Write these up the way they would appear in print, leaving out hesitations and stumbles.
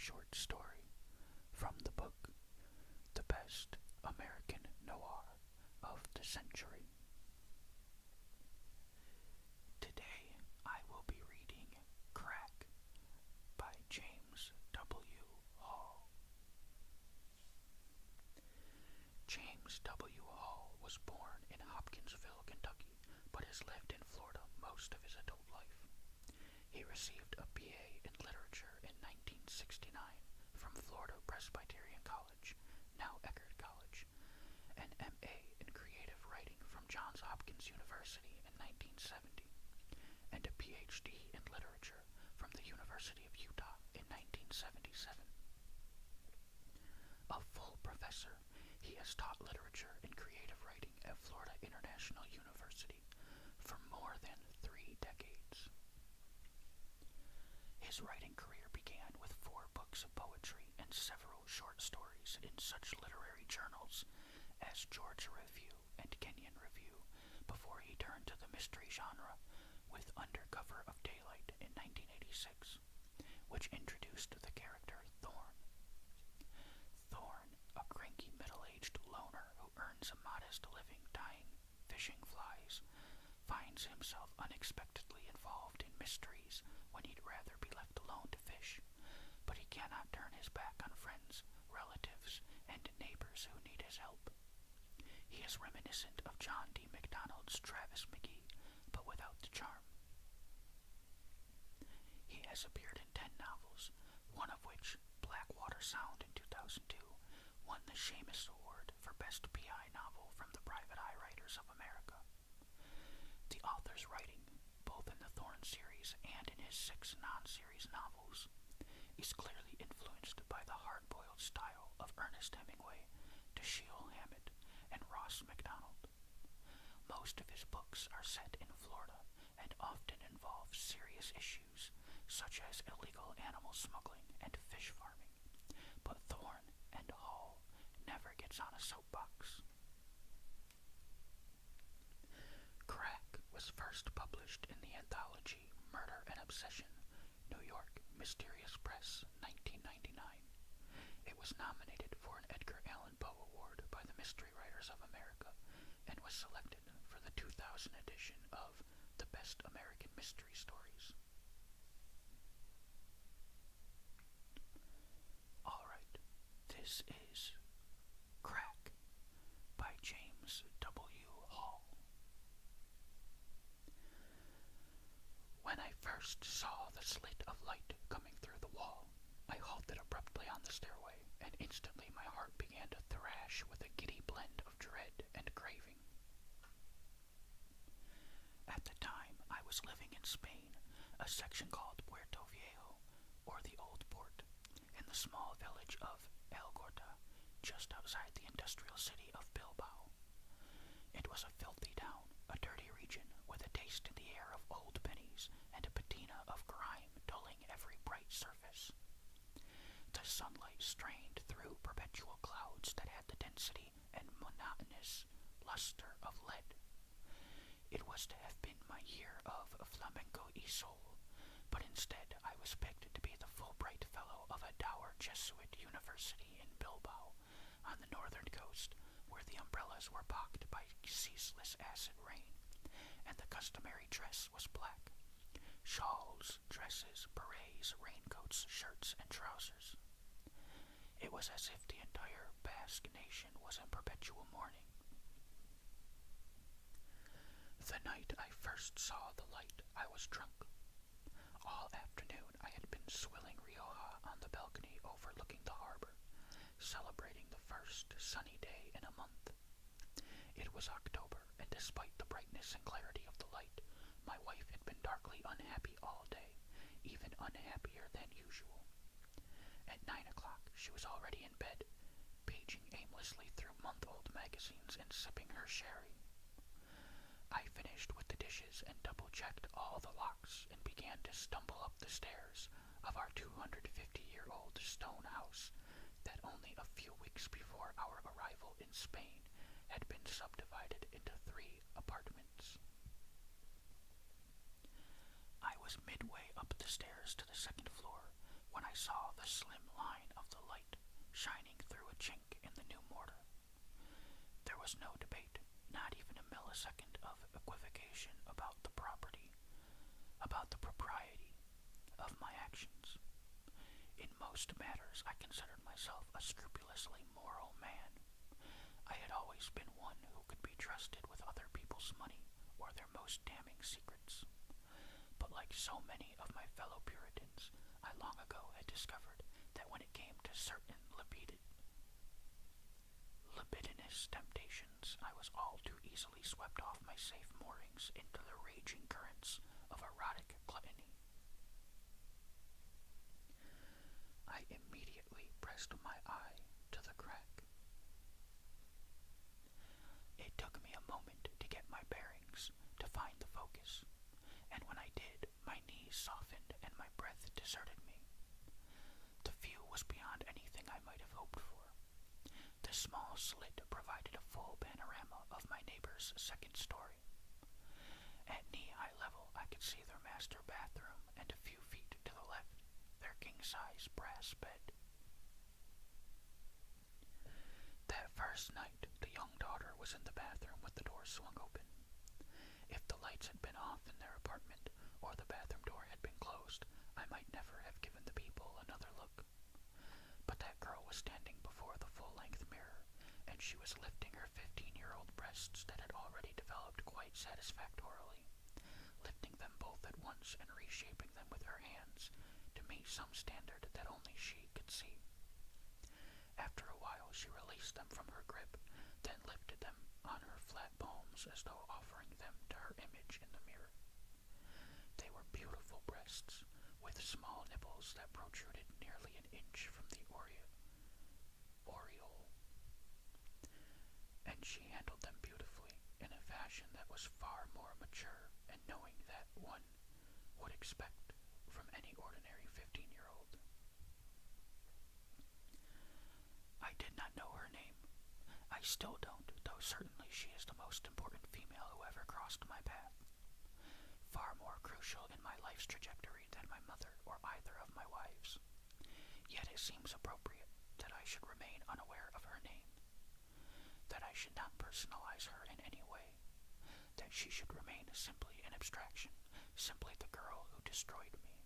short story from the book The Best American Noir of the Century. Today I will be reading Crack by James W. Hall. James W. Hall was born in Hopkinsville, Kentucky, but has lived in Florida most of his adult life. He received a B.A. in literature in 1969 from Florida Presbyterian College, now Eckerd College, an M.A. in creative writing from Johns Hopkins University in 1970, and a Ph.D. in literature from the University of Utah in 1977. A full professor, he has taught literature and creative writing at Florida International University for more than 3 decades. His writing career began with 4 books of poetry and several short stories in such literary journals as Georgia Review and Kenyon Review before he turned to the mystery genre with Under Cover of Daylight in 1986, which introduced the character Thorn. Thorn, a cranky middle-aged loner who earns a modest living tying fishing flies, finds himself unexpectedly involved in mysteries when he'd rather be left alone to fish, but he cannot turn his back on friends, relatives, and neighbors who need his help. He is reminiscent of John D. MacDonald's Travis McGee, but without the charm. He has appeared in 10 novels, one of which, Blackwater Sound in 2002, won the Shamus Award for Best PI Novel from the Private Eye Writers of America. The author's writing, both in the Thorn series and in his 6 non-series novels, is clearly influenced by the hard-boiled style of Ernest Hemingway, Dashiell Hammett, and Ross MacDonald. Most of his books are set in Florida and often involve serious issues such as illegal animal smuggling and fish farming, but Thorn and Hall never gets on a soapbox. Crack was first published in the anthology Murder and Obsession, New York, Mysterious Press, 1999. It was nominated for an Edgar Allan Poe Award by the Mystery Writers of America and was selected for the 2000 edition of The Best American Mystery Stories. Alright, this is Crack by James W. Hall. When I first saw the slit of light coming through the wall, I halted abruptly on the stairway, and instantly my heart began to thrash with a giddy blend of dread and craving. At the time, I was living in Spain, a section called Puerto Viejo, or the Old Port, in the small village of El Gorta, just outside the industrial city of Bilbao. It was a filthy town, a dirty region, with a taste in the air of old pennies and a patina of grime dulling every bright surface. The sunlight strained through perpetual clouds that had the density and monotonous luster of lead. It was to have been my year of flamenco y sol, but instead I was picked to be the Fulbright Fellow of a dour Jesuit university in Bilbao, on the northern coast, where the umbrellas were pocked by ceaseless acid rain, and the customary dress was black. Shawls, dresses, berets, raincoats, shirts, and trousers. It was as if the entire Basque nation was in perpetual mourning. The night I first saw the light, I was drunk. All afternoon I had been swilling Rioja on the balcony overlooking the harbor, celebrating the first sunny day in a month. It was October, and despite the brightness and clarity of the light, my wife had been darkly unhappy all day, even unhappier than usual. At 9 o'clock she was already in bed, paging aimlessly through month-old magazines and sipping her sherry. I finished with the dishes and double-checked all the locks and began to stumble up the stairs of our 250-year-old stone house that only a few weeks before our arrival in Spain had been subdivided into 3 apartments. I was midway up the stairs to the second floor when I saw the slim line shining through a chink in the new mortar. There was no debate, not even a millisecond of equivocation about the propriety of my actions. In most matters, I considered myself a scrupulously moral man. I had always been one who could be trusted with other people's money or their most damning secrets. But like so many of my fellow Puritans, I long ago had discovered that when it came to certain libidinous temptations, I was all too easily swept off my safe moorings into the raging currents of erotic gluttony. I immediately pressed my eye to the crack. It took me a moment to get my bearings, to find the focus, and when I did, my knees softened and my breath deserted me. The view was beyond anything I might have hoped for. The small slit provided a full panorama of my neighbor's second story. At knee-high level, I could see their master bathroom and a few feet to the left, their king-size brass bed. That first night, the young daughter was in the bathroom with the door swung open. If the lights had been off in their apartment, or the bathroom door had been closed, I might never have given the people another look. But that girl was standing before the full-length mirror, and she was lifting her 15-year-old breasts that had already developed quite satisfactorily, lifting them both at once and reshaping them with her hands to meet some standard that only she could see. After a while she released them from her grip, then lifted them on her flat palms as though offering them to her image in the mirror. They were beautiful breasts, with small nipples that protruded nearly an inch from the aureole, and she handled them beautifully in a fashion that was far more mature and knowing that one would expect from any ordinary 15-year-old. I did not know her name. I still don't, though certainly she is the most important female who ever crossed my path. Far more crucial in my life's trajectory than my mother or either of my wives. Yet it seems appropriate that I should remain unaware of her name, that I should not personalize her in any way, that she should remain simply an abstraction, simply the girl who destroyed me.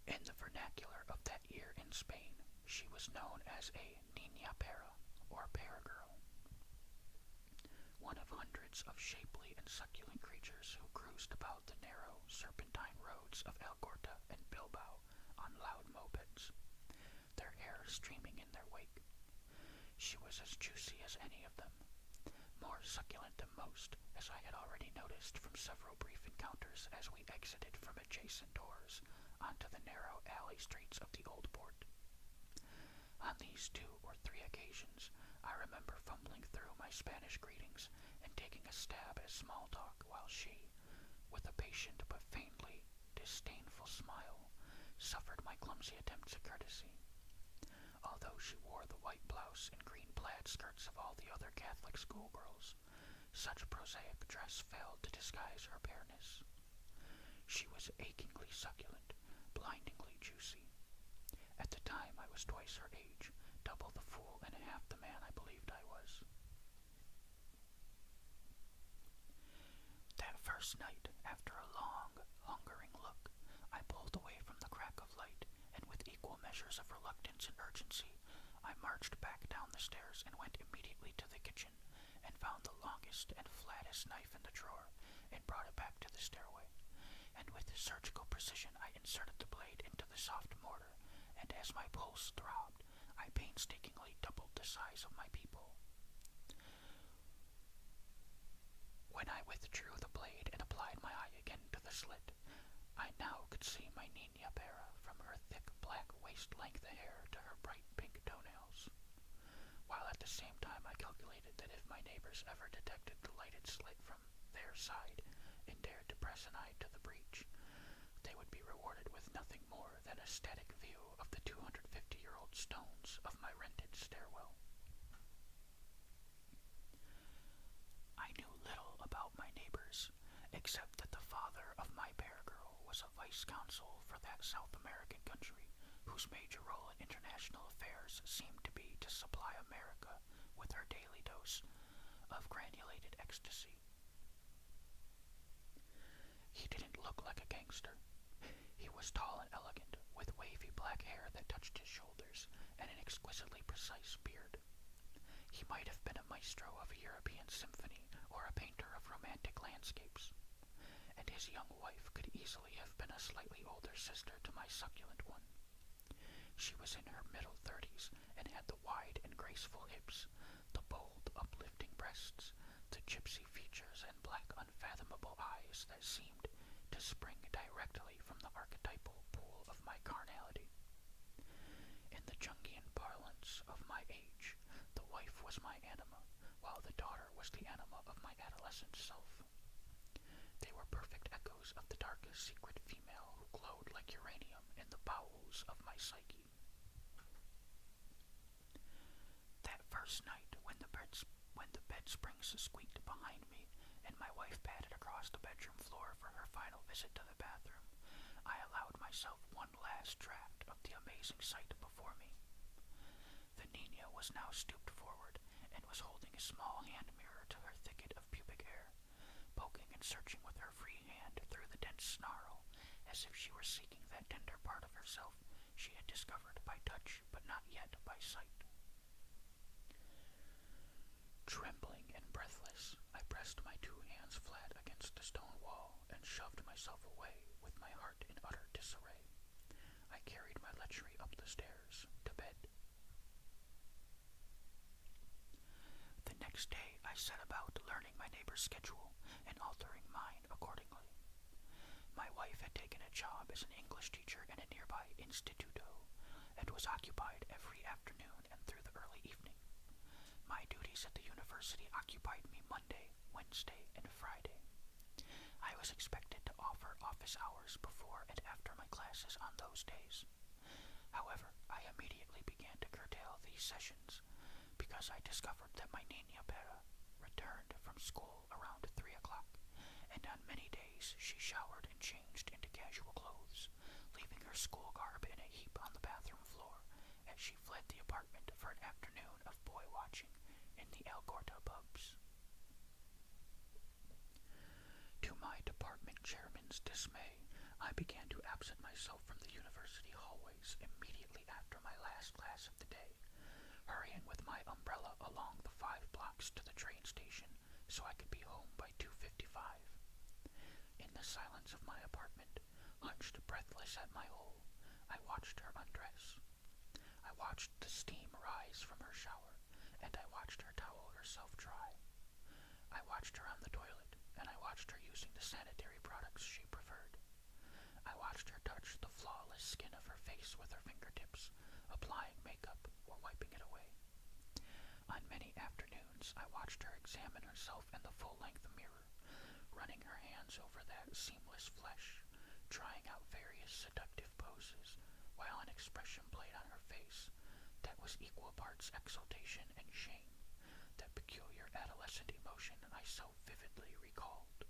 In the vernacular of that year in Spain, she was known as a niña pera, or pear girl, one of hundreds of shapely and succulent creatures who cruised about the narrow, serpentine roads of Algorta and Bilbao on loud mopeds, their hair streaming in their wake. She was as juicy as any of them, more succulent than most, as I had already noticed from several brief encounters as we exited from adjacent doors onto the narrow alley streets of the Old Port. On these 2 or 3 occasions, I remember fumbling through my Spanish greetings and taking a stab at small talk while she, with a patient but faintly disdainful smile, suffered my clumsy attempts at courtesy. Although she wore the white blouse and green plaid skirts of all the other Catholic schoolgirls, such prosaic dress failed to disguise her bareness. She was achingly succulent, blindingly juicy. At the time I was twice her age, double the fool and half the man I believed I was. That first night, after a long, hungering look, I pulled away from the crack of light, and with equal measures of reluctance and urgency, I marched back down the stairs and went immediately to the kitchen, and found the longest and flattest knife in the drawer, and brought it back to the stairway, and with surgical precision I inserted the blade into the soft mortar, and as my pulse throbbed, I painstakingly doubled the size of my people. When I withdrew the blade and applied my eye again to the slit, I now could see my niña pera from her thick black waist-length hair to her bright pink toenails, while at the same time I calculated that if my neighbors ever detected the lighted slit from their side and dared to press an eye to the breach, they would be rewarded with nothing more than a static view of the 250-year-old stones of my rented stairwell. I knew little about my neighbors, except that the father of my pear girl was was a vice consul for that South American country, whose major role in international affairs seemed to be to supply America with her daily dose of granulated ecstasy. He didn't look like a gangster. He was tall and elegant, with wavy black hair that touched his shoulders, and an exquisitely precise beard. He might have been a maestro of a European symphony or a painter of romantic landscapes, and his young wife could easily have been a slightly older sister to my succulent one. She was in her middle 30s and had the wide and graceful hips, the bold, uplifting breasts, the gypsy features, and black, unfathomable eyes that seemed to spring directly from the archetypal pool of my carnality. In the Jungian parlance of my age, the wife was my anima, while the daughter was the anima of my adolescent self. They were perfect echoes of the dark, secret female who glowed like uranium in the bowels of my psyche. That first night, when the bed springs squeaked behind me, and my wife padded across the bedroom floor for her final visit to the bathroom, I allowed myself one last draft of the amazing sight before me. The Nina was now stooped forward, and was holding a small hand mirror to her thicket of pubic hair, poking and searching with her free hand through the dense snarl, as if she were seeking that tender part of herself she had discovered by touch, but not yet by sight. Trembling and breathless, I pressed my two hands flat against the stone wall and shoved myself away with my heart in utter disarray. I carried my lechery up the stairs to bed. The next day I set about learning my neighbor's schedule and altering mine accordingly. My wife had taken a job as an English teacher in a nearby instituto, and was occupied every afternoon and through the early evening. My duties at the university occupied me Monday, Wednesday, and Friday. I was expected to offer office hours before and after my classes on those days. However, I immediately began to curtail these sessions, because I discovered that my Nina Pera returned from school around 3 o'clock, and on many days she showered and changed into casual clothes, leaving her school garb in a heap on the bathroom floor as she fled the apartment for an afternoon of boy watching in the Algorta pubs. To my department chairman's dismay, I began to absent myself from the university hallways immediately after my last class of the day, hurrying with my umbrella along the 5 blocks to the train station so I could be home by 2:55. In the silence of my apartment, hunched breathless at my hole, I watched her undress. I watched the steam rise from her shower, and I watched her towel herself dry. I watched her on the toilet, and I watched her using the sanitary products she preferred. I watched her touch the flawless skin of her face with her fingertips, applying makeup or wiping it away. On many afternoons, I watched her examine herself in the full-length mirror, running her hands over that seamless flesh, trying out various seductive poses, while an expression played on her face that was equal parts exultation and shame, that peculiar adolescent emotion I so vividly recalled.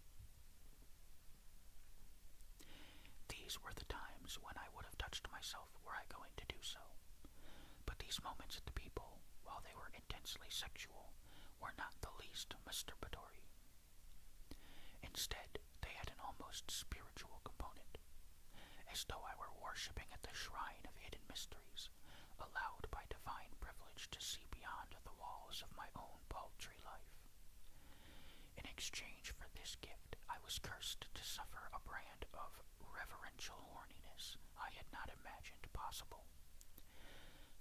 These were the times when I would have touched myself were I going to do so. But these moments at the People, while they were intensely sexual, were not the least masturbatory. Instead, they had an almost spiritual component, as though I were worshipping at the shrine of hidden mysteries, allowed by divine privilege to see beyond the walls of my own paltry life. In exchange for this gift, I was cursed to suffer a brand of reverential horniness I had not imagined possible.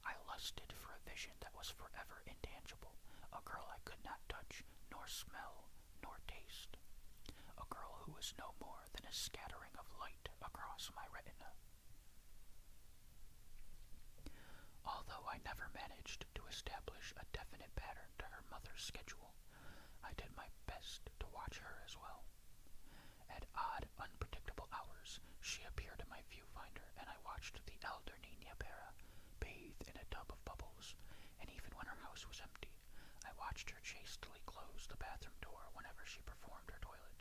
I lusted for a vision that was forever intangible, a girl I could not touch, nor smell, nor taste. A girl who was no more than a scattering of light across my retina. Although I never managed to establish a definite pattern to her mother's schedule, I did my best to watch her as well. At odd, unpredictable hours, she appeared in my viewfinder, and I watched the elder Nina Pera bathe in a tub of bubbles, and even when her house was empty, I watched her chastely close the bathroom door whenever she performed her toilet.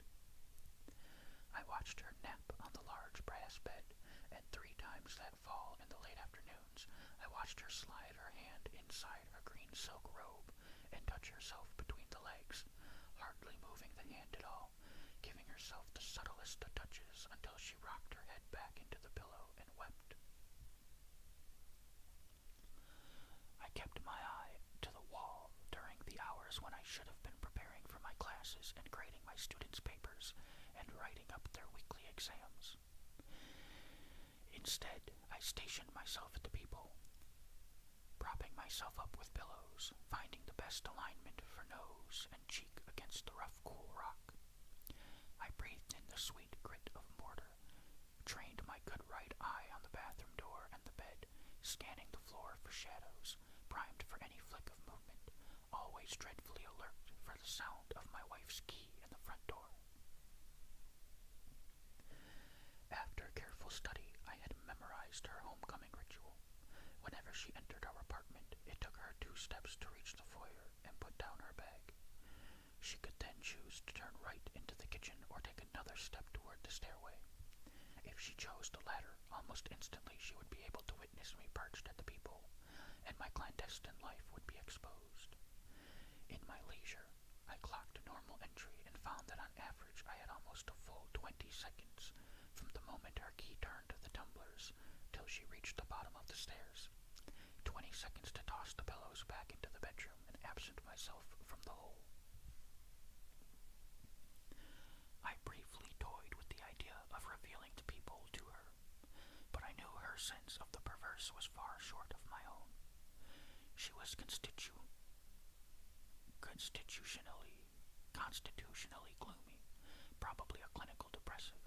I watched her nap on the large brass glass bed, and 3 times that fall in the late afternoons I watched her slide her hand inside her green silk robe and touch herself between the legs, hardly moving the hand at all, giving herself the subtlest of touches until she rocked her head back into the pillow and wept. I kept my eye to the wall during the hours when I should have been preparing for my classes and grading my students' papers and writing up their weekly exams. Instead, I stationed myself at the peephole, propping myself up with pillows, finding the best alignment for nose and cheek against the rough, cool rock. I breathed in the sweet grit of mortar, trained my good right eye on the bathroom door and the bed, scanning the floor for shadows, primed for any flick of movement, always dreadfully alert for the sound of my wife's key in the front door. After careful study, I had memorized her homecoming ritual. Whenever she entered our apartment, it took her 2 steps to reach the foyer and put down her bag. She could then choose to turn right into the kitchen or take another step toward the stairway. If she chose the latter, almost instantly she would be able to witness me perched at the peephole, and my clandestine life would be exposed. In my leisure, I clocked a normal entry and found that on average I had almost a full 20 seconds from the moment her key turned the tumblers till she reached the bottom of the stairs. 20 seconds to toss the pillows back into the bedroom and absent myself from the hole. I briefly toyed with the idea of revealing the peephole to her, but I knew her sense of the perverse was far short of my own. She was constitutionally gloomy, probably a clinical depressive,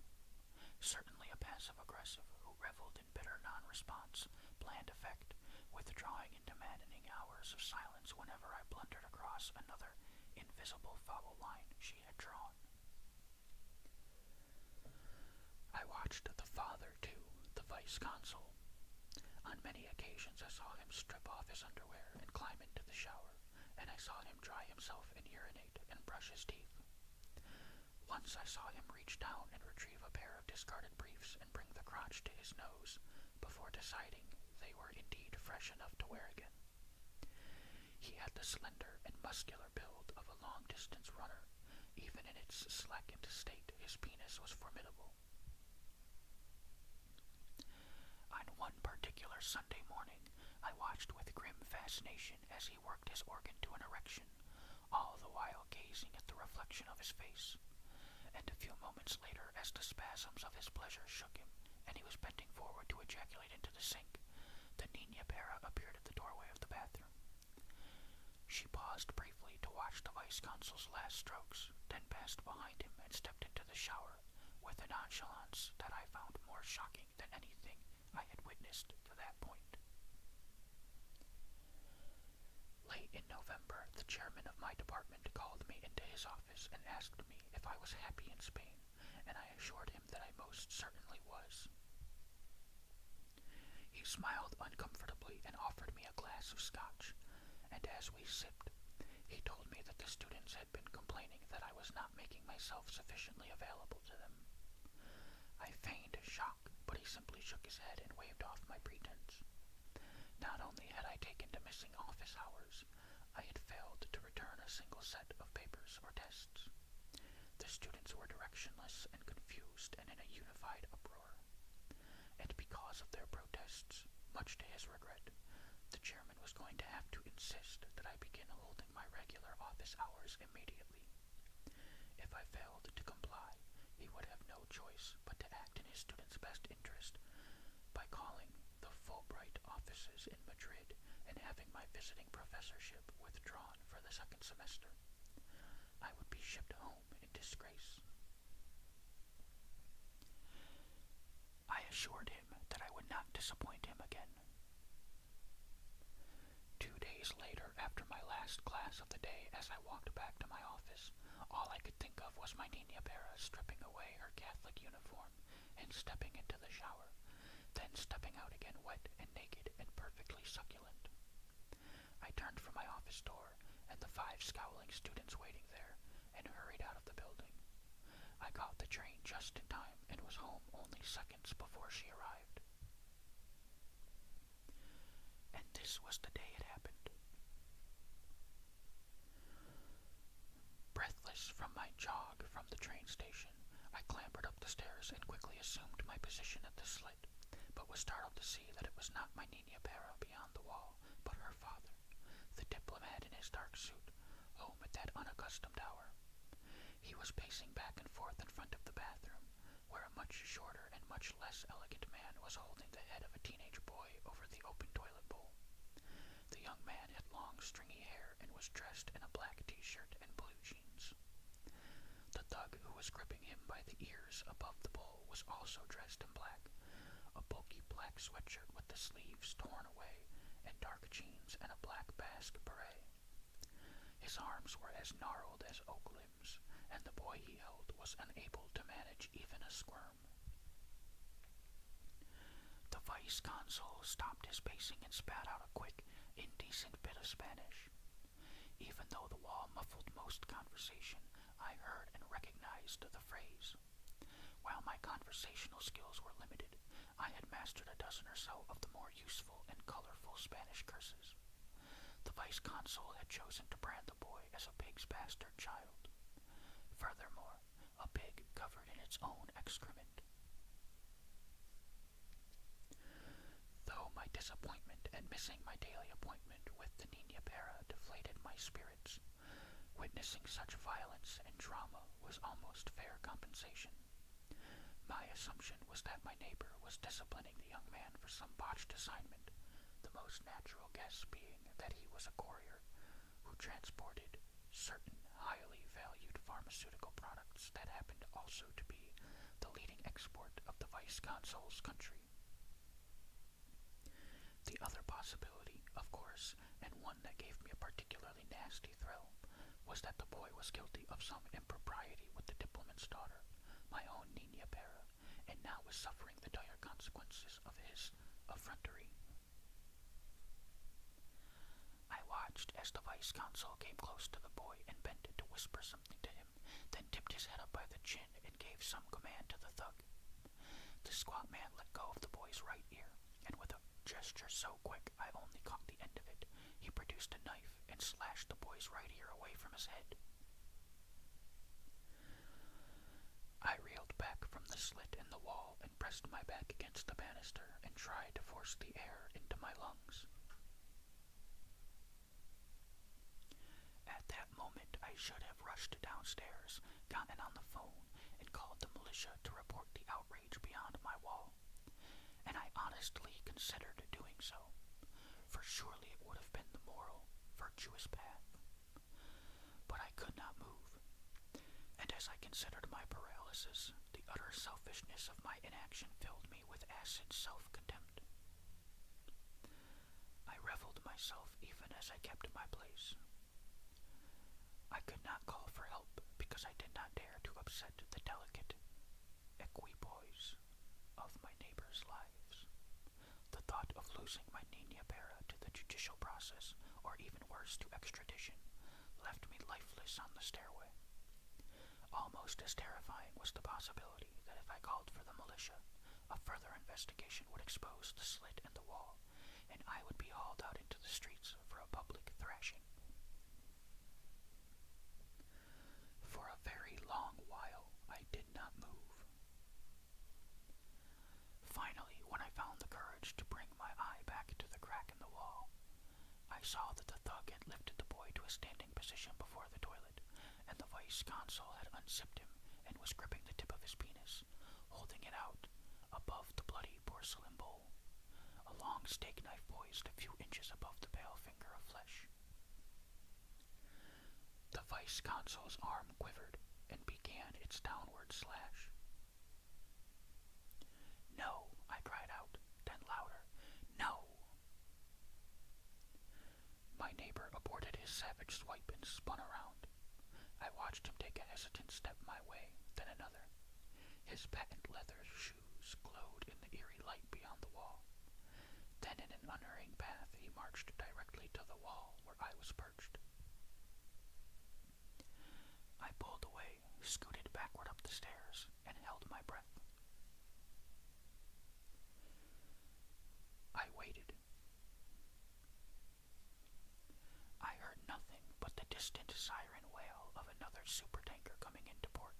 certainly a passive-aggressive who reveled in bitter non-response, bland effect, withdrawing into maddening hours of silence whenever I blundered across another invisible foul line she had drawn. I watched the father, too, the vice-consul. On many occasions I saw him strip off his underwear and climb into the shower, and I saw him dry himself and urinate and brush his teeth. Once I saw him reach down and retrieve a pair of discarded briefs and bring the crotch to his nose before deciding they were indeed fresh enough to wear again. He had the slender and muscular build of a long-distance runner. Even in its slackened state, his penis was formidable. On one particular Sunday morning, I watched with grim fascination as he worked his organ to an erection, all the while gazing at the reflection of his face. And a few moments later, as the spasms of his pleasure shook him, and he was bending forward to ejaculate into the sink, the Nina Pera appeared at the doorway of the bathroom. She paused briefly to watch the vice-consul's last strokes, then passed behind him and stepped into the shower with a nonchalance that I found more shocking than anything I had witnessed to that point. Late in November, the chairman of my department called me into his office and asked me if I was happy in Spain, and I assured him that I most certainly was. He smiled uncomfortably and offered me a glass of scotch, and as we sipped, he told me that the students had been complaining that I was not making myself sufficiently available to them. I feigned shock, but he simply shook his head and waved off my pretense. Not only had I taken to missing office hours, I had failed to return a single set of papers or tests. The students were directionless and confused and in a unified uproar. And because of their protests, much to his regret, the chairman was going to have to insist that I begin holding my regular office hours immediately. If I failed to comply, he would have no choice but to act in his students' best interest by calling the Fulbright offices in Madrid and having my visiting professorship withdrawn for the second semester. I would be shipped home in disgrace. I assured him that I would not disappoint him again. 2 days later, after my last class of the day, as I walked back to my office, all I could think of was my Nina Pera stripping away her Catholic uniform and stepping into the shower, then stepping out again wet and naked and perfectly succulent. I turned from my office door and the 5 scowling students waiting there and hurried out of the building. I got the train just in time and was home only seconds before she arrived. And this was the day it happened. Breathless from my jog from the train station, I clambered up the stairs and quickly assumed my position at the slit, but was startled to see that it was not my Nina Para beyond the wall, but her father, the diplomat in his dark suit, home at that unaccustomed hour. He was pacing back and forth in front of the bathroom, where a much shorter and much less elegant man was holding the head of a teenage boy over the open toilet bowl. The young man had long, stringy hair and was dressed in a black t-shirt and blue jeans. The thug who was gripping him by the ears above the bowl was also dressed in black, a bulky black sweatshirt with the sleeves torn away, and dark jeans and a black basque beret. His arms were as gnarled as oak limbs, and the boy he held was unable to manage even a squirm. The vice consul stopped his pacing and spat out a quick, indecent bit of Spanish. Even though the wall muffled most conversation, I heard and recognized the phrase. While my conversational skills were limited, I had mastered a dozen or so of the more useful and colorful Spanish curses. The vice consul had chosen to brand the boy as a pig's bastard child. Furthermore, a pig covered in its own excrement. Though my disappointment at missing my daily appointment with the Nina Para deflated my spirits, witnessing such violence and drama was almost fair compensation. My assumption was that my neighbor was disciplining the young man for some botched assignment, the most natural guess being that he was a courier who transported certain highly valued pharmaceutical products that happened also to be the leading export of the vice consul's country. The other possibility, of course, and one that gave me a particularly nasty thrill, was that the boy was guilty of some impropriety with the diplomat's daughter, my own Nina Para, and now was suffering the dire consequences of his effrontery. I watched as the vice consul came close to the boy and bended to whisper something to him, then tipped his head up by the chin and gave some command to the thug. The squat man let go of the boy's right ear, and with a gesture so quick I only caught the end of it, he produced a knife and slashed the boy's right ear away from his head. I reeled back from the slit in the wall and pressed my back against the banister and tried to force the air into my lungs. At that moment, I should have rushed downstairs, gotten on the phone, and called the militia to report the outrage beyond my wall. And I honestly considered doing so, for surely it would have been the moral, virtuous path. But I could not move, and as I considered my paralysis, the utter selfishness of my inaction filled me with acid self-contempt. I reviled myself even as I kept my place. I could not call for help because I did not dare to upset the delicate equipoise of my neighbors' lives. The thought of losing my Nina Para to the judicial process, or even worse, to extradition, left me lifeless on the stairway. Almost as terrifying was the possibility that if I called for the militia, a further investigation would expose the slit in the wall, and I would be hauled out into the streets for a public thrashing. For a very long while, I did not move. Finally, when I found the courage to bring my eye back to the crack in the wall, I saw that the thug had lifted the boy to a standing position before the toilet, and the vice consul had unzipped him and was gripping the tip of his penis, holding it out above the bloody porcelain bowl, a long steak knife poised a few inches above the pale finger of flesh. The vice consul's arm quivered and began its downward slash. "No," I cried out, then louder, "No!" My neighbor aborted his savage swipe and spun around. I watched him take a hesitant step my way, then another. His patent leather shoes glowed in the eerie light beyond the wall. Then in an unerring path he marched directly to the wall where I was perched. I pulled away, scooted backward up the stairs, and held my breath. distant siren wail of another supertanker coming into port.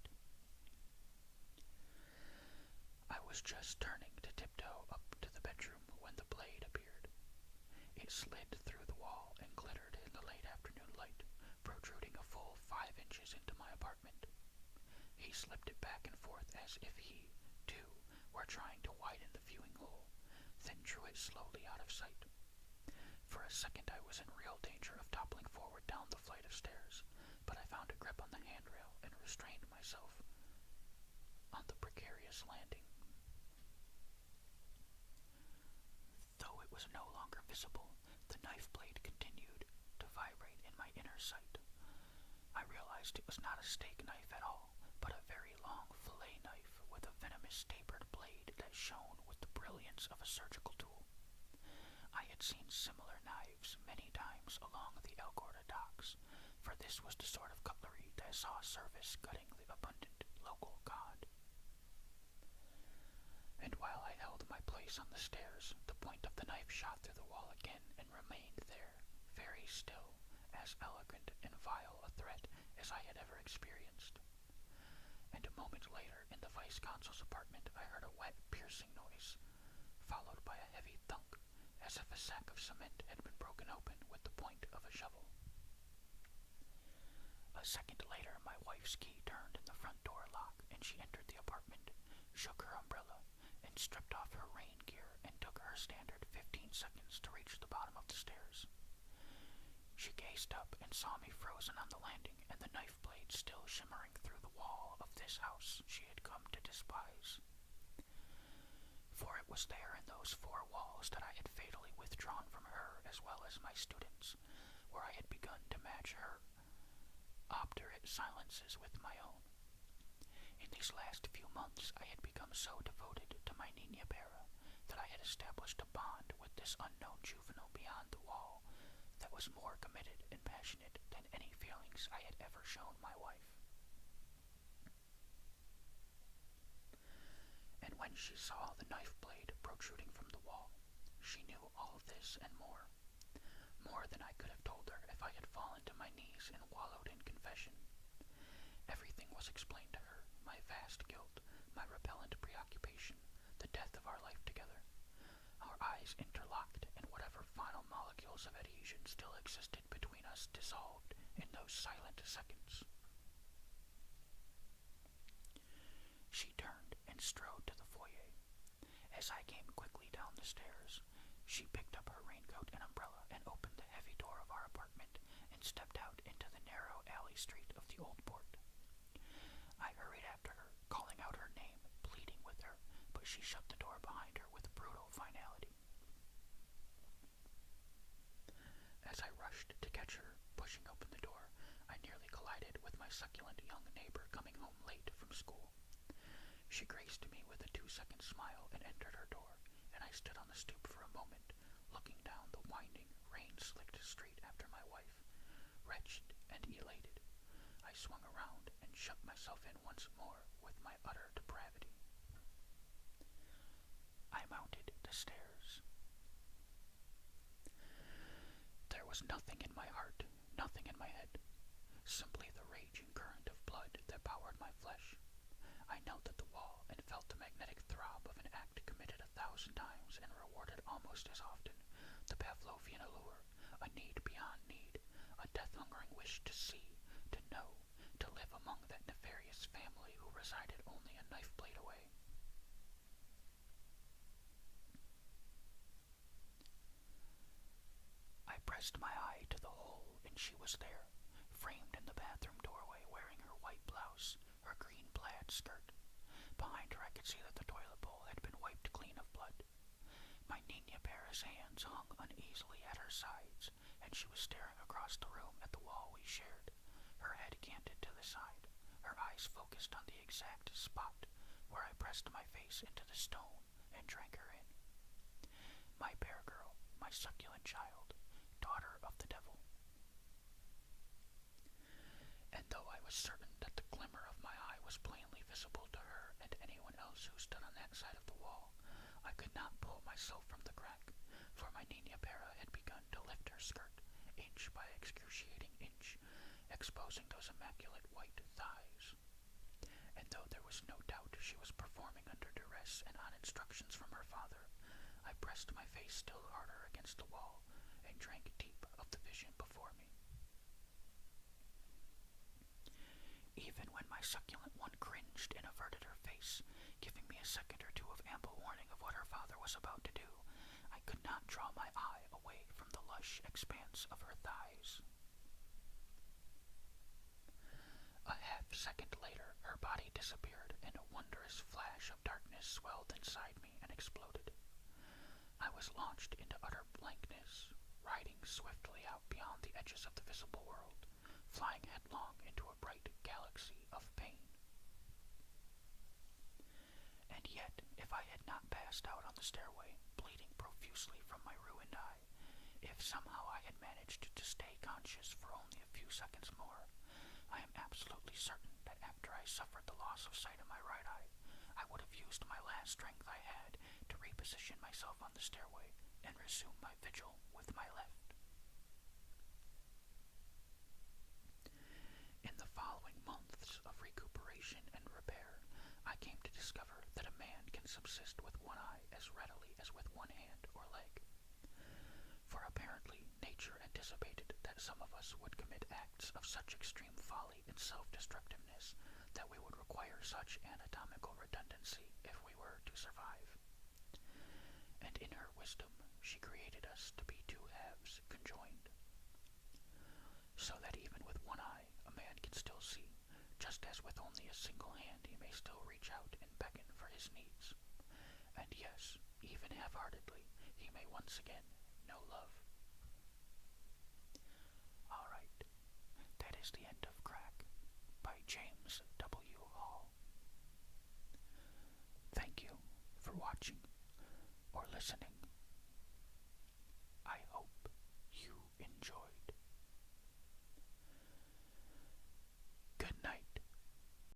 I was just turning to tiptoe up to the bedroom when the blade appeared. It slid through the wall and glittered in the late afternoon light, protruding a full 5 inches into my apartment. He slipped it back and forth as if he, too, were trying to widen the viewing hole, then drew it slowly out of sight. For a second I was in real danger of toppling forward down the flight of stairs, but I found a grip on the handrail and restrained myself on the precarious landing. Though it was no longer visible, the knife blade continued to vibrate in my inner sight. I realized it was not a steak knife at all, but a very long fillet knife with a venomous tapered blade that shone with the brilliance of a surgical tool. I had seen similar knives many times along the Algorta docks, for this was the sort of cutlery that saw service gutting the abundant local cod. And while I held my place on the stairs, the point of the knife shot through the wall again and remained there, very still, as elegant and vile a threat as I had ever experienced. And a moment later, in the vice-consul's apartment, I heard a wet, piercing noise, followed by a heavy thunk, as if a sack of cement had been broken open with the point of a shovel. A second later, my wife's key turned in the front door lock, and she entered the apartment, shook her umbrella, and stripped off her rain gear and took her standard 15 seconds to reach the bottom of the stairs. She gazed up and saw me frozen on the landing and the knife blade still shimmering through the wall of this house she had come to despise. For it was there in those 4 walls that I had fatally withdrawn from her as well as my students, where I had begun to match her obdurate silences with my own. In these last few months I had become so devoted to my Nina Para that I had established a bond with this unknown juvenile beyond the wall that was more committed and passionate than any feelings I had ever shown my wife. And when she saw the knife blade protruding from the wall, she knew all this and more than I could have told her if I had fallen to my knees and wallowed in confession. Everything was explained to her, my vast guilt, my repellent preoccupation, the death of our life together. Our eyes interlocked, and whatever final molecules of adhesion still existed between us dissolved in those silent seconds. She turned and strode to the foyer. As I came quickly down the stairs, she picked up her raincoat and umbrella and opened the heavy door of our apartment and stepped out into the narrow alley street of the old port. I hurried after her, calling out her name, pleading with her, but she shut the door behind her with brutal finality. As I rushed to catch her, pushing open the door, I nearly collided with my succulent young neighbor coming home late from school. She graced me with a 2-second smile and entered her door, and I stood on the stoop for a moment, looking down the winding, rain-slicked street after my wife. Wretched and elated, I swung around and shut myself in once more with my utter depravity. I mounted the stairs. There was nothing in my heart, nothing in my head, simply the raging current of blood that powered my flesh. I knelt at the wall and felt the magnetic throb of an act committed 1,000 times and rewarded almost as often, the Pavlovian allure, a need beyond need, a death-hungering wish to see, to know, to live among that nefarious family who resided only a knife blade away. I pressed my eye to the hole, and she was there, framed in the bathroom doorway, wearing her white blouse, her green plaid skirt. Behind her I could see that the toilet bowl had been wiped clean of blood. My Nina Para's hands hung uneasily at her sides, and she was staring across the room at the wall we shared, her head canted to the side, her eyes focused on the exact spot where I pressed my face into the stone and drank her in. My bear girl, my succulent child, daughter of the devil. And though I was certain that the glimmer of my eye was plainly visible to her and anyone else who stood on that side of the wall, I could not pull myself from the crack, for my Nina Para had begun to lift her skirt, inch by excruciating inch, exposing those immaculate white thighs. And though there was no doubt she was performing under duress and on instructions from her father, I pressed my face still harder against the wall and drank deep of the vision before me. Even when my succulent one cringed and averted her face, giving me a second or two of ample warning of what her father was about to do, I could not draw my eye away from the lush expanse of her thighs. A half-second later, her body disappeared, and a wondrous flash of darkness swelled inside me and exploded. I was launched into utter blankness, riding swiftly out beyond the edges of the visible world, flying headlong into a bright galaxy of pain. And yet, if I had not passed out on the stairway, bleeding profusely from my ruined eye, if somehow I had managed to stay conscious for only a few seconds more, I am absolutely certain that after I suffered the loss of sight of my right eye, I would have used my last strength I had to reposition myself on the stairway and resume my vigil with my left. In the following months of recuperation and repair, I came to discover that a man can subsist with one eye as readily as with one hand or leg. For apparently nature anticipated that some of us would commit acts of such extreme folly and self-destructiveness that we would require such anatomical redundancy if we were to survive. And in her wisdom, she created us to be two halves conjoined, so that even with one eye a man can still see, just as with only a single hand he may still reach out and beckon for his needs. And yes, even half-heartedly, he may once again know love. Alright, that is the end of Crack by James W. Hall. Thank you for watching or listening.